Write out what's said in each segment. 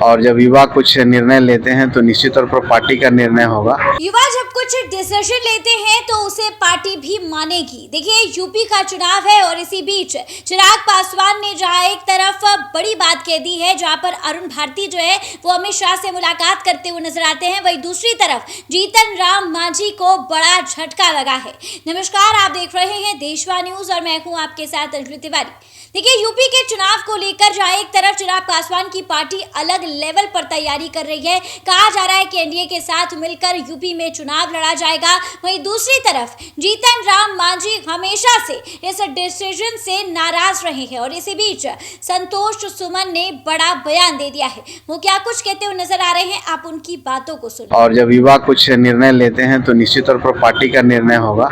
और जब युवा कुछ निर्णय लेते हैं तो निश्चित तौर पर पार्टी का निर्णय होगा। युवा जब कुछ डिसीजन लेते हैं तो उसे पार्टी भी मानेगी। देखिए, यूपी का चुनाव है और इसी बीच चिराग पासवान ने जहां एक तरफ बड़ी बात कह दी है, जहां पर अरुण भारती जो है वो अमित शाह से मुलाकात करते हुए नजर आते हैं, वहीं दूसरी तरफ जीतन राम मांझी को बड़ा झटका लगा है। नमस्कार, आप देख रहे हैं देशवा न्यूज और मैं हूं आपके साथ अंजलि तिवारी। देखिए, यूपी के चुनाव को लेकर जहां एक तरफ चिराग पासवान की पार्टी अलग लेवल पर तैयारी कर रही है, कहा जा रहा है कि एनडीए के साथ मिलकर यूपी में चुनाव लड़ा जाएगा, वहीं दूसरी तरफ जीतन राम मांझी हमेशा से इस डिसीजन से नाराज रहे हैं और इसी बीच संतोष सुमन ने बड़ा बयान दे दिया है। वो क्या कुछ कहते हुए नजर आ रहे हैं, आप उनकी बातों को सुनिए। और जब युवा कुछ निर्णय लेते हैं तो निश्चित तौर पर पार्टी का निर्णय होगा।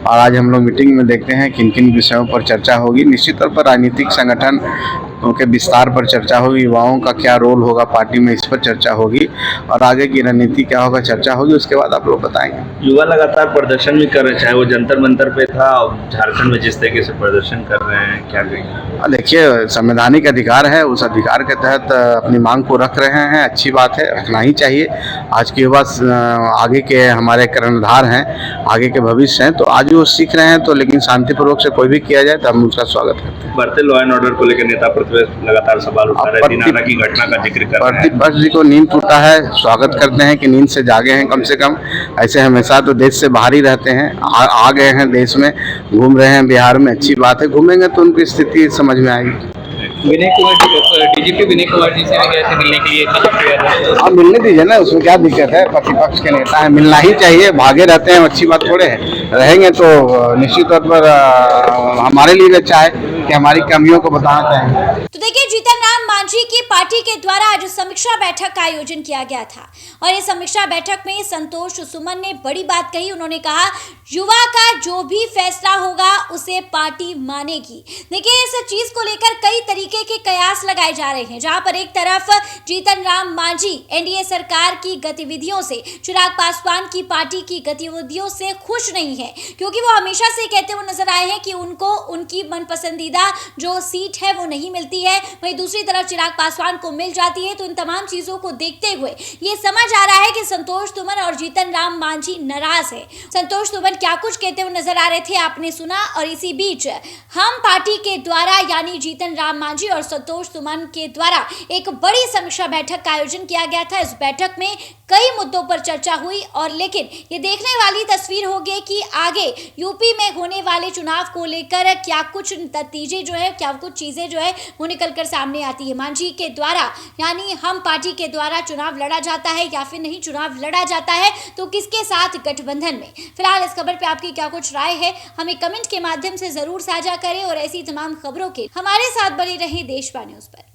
और आज हम लोग मीटिंग में देखते हैं किन किन विषयों पर चर्चा होगी। निश्चित तौर पर राजनीतिक संगठन के विस्तार पर चर्चा होगी, युवाओं का क्या रोल होगा पार्टी में, इस पर चर्चा होगी और आगे की रणनीति क्या होगा चर्चा होगी। उसके बाद आप लोग बताएंगे। युवा लगातार प्रदर्शन भी कर रहे हैं, चाहे वो जंतर मंतर पे था और झारखंड में जिस तरीके से प्रदर्शन कर रहे हैं, क्या कहेंगे? देखिए, संवैधानिक अधिकार है, उस अधिकार के तहत अपनी मांग को रख रहे हैं। अच्छी बात है, रखना ही चाहिए। आज के युवा आगे के हमारे कर्णधार हैं, आगे के भविष्य हैं, तो आज वो सीख रहे हैं, तो लेकिन शांतिपूर्वक से कोई भी किया जाए तो हम उसका स्वागत करते हैं। बढ़ते लॉ एंड ऑर्डर को लेकर नेता प्रतिपक्ष लगातार सवाल उठा रहे हैं, दिनारा की घटना का जिक्र कर रहे हैं। प्रतिपक्ष जी को नींद टूटा है, स्वागत करते हैं कि नींद से जागे हैं। कम से कम ऐसे हमेशा तो देश से बाहर ही रहते हैं, आ गए हैं देश में, घूम रहे हैं बिहार में, अच्छी बात है। घूमेंगे तो उनकी स्थिति समझ में आएगी। विनय कुमार डीजीपी विनय कुमार जी से भी गए थे मिलने के लिए। आप मिलने दीजिए ना, उसमें क्या दिक्कत है? प्रतिपक्ष के नेता है, मिलना ही चाहिए। भागे रहते हैं, अच्छी बात थोड़े है। रहेंगे तो निश्चित तौर पर हमारे लिए अच्छा है कि हमारी कमियों को बताना चाहेंगे। तो देखिए, जीतन राम मांझी की पार्टी के द्वारा आज समीक्षा बैठक का आयोजन किया गया था और इस समीक्षा बैठक में संतोष सुमन ने बड़ी बात कही। उन्होंने कहा, युवा का जो भी फैसला होगा उसे पार्टी मानेगी। देखिए, इस चीज को लेकर कई तरीके के कयास लगाए जा रहे हैं, जहां पर एक तरफ जीतन राम मांझी एनडीए सरकार की गतिविधियों से, चिराग पासवान की पार्टी की गतिविधियों से खुश नहीं है, क्योंकि वो हमेशा से कहते हुए नजर आए हैं कि उनको उनकी मनपसंदीदा जो सीट है वो नहीं मिलती है, वहीं दूसरी तरफ चिराग पासवान को मिल जाती है। तो इन तमाम चीजों को देखते हुए ये समझ आ रहा है कि संतोष सुमन और जीतन राम मांझी नाराज है। संतोष सुमन क्या कुछ कहते हुए नजर आ रहे थे, आपने सुना। और इसी बीच हम पार्टी के द्वारा यानी जीतन राम मांझी और संतोष सुमन के द्वारा एक बड़ी समीक्षा बैठक का आयोजन किया गया था। इस बैठक में कई मुद्दों पर चर्चा हुई और लेकिन ये देखने वाली तस्वीर होगी कि आगे यूपी में होने वाले चुनाव को लेकर क्या कुछ नतीजे जो है, क्या कुछ चीजें जो है वो निकल कर सामने आती है। मांझी के द्वारा यानी हम पार्टी के द्वारा चुनाव लड़ा जाता है या फिर नहीं चुनाव लड़ा जाता है, तो किसके साथ गठबंधन में। फिलहाल इस खबर पे आपकी क्या कुछ राय है, हमें कमेंट के माध्यम से जरूर साझा करें और ऐसी तमाम खबरों के हमारे साथ बने रहें देशवा न्यूज पर।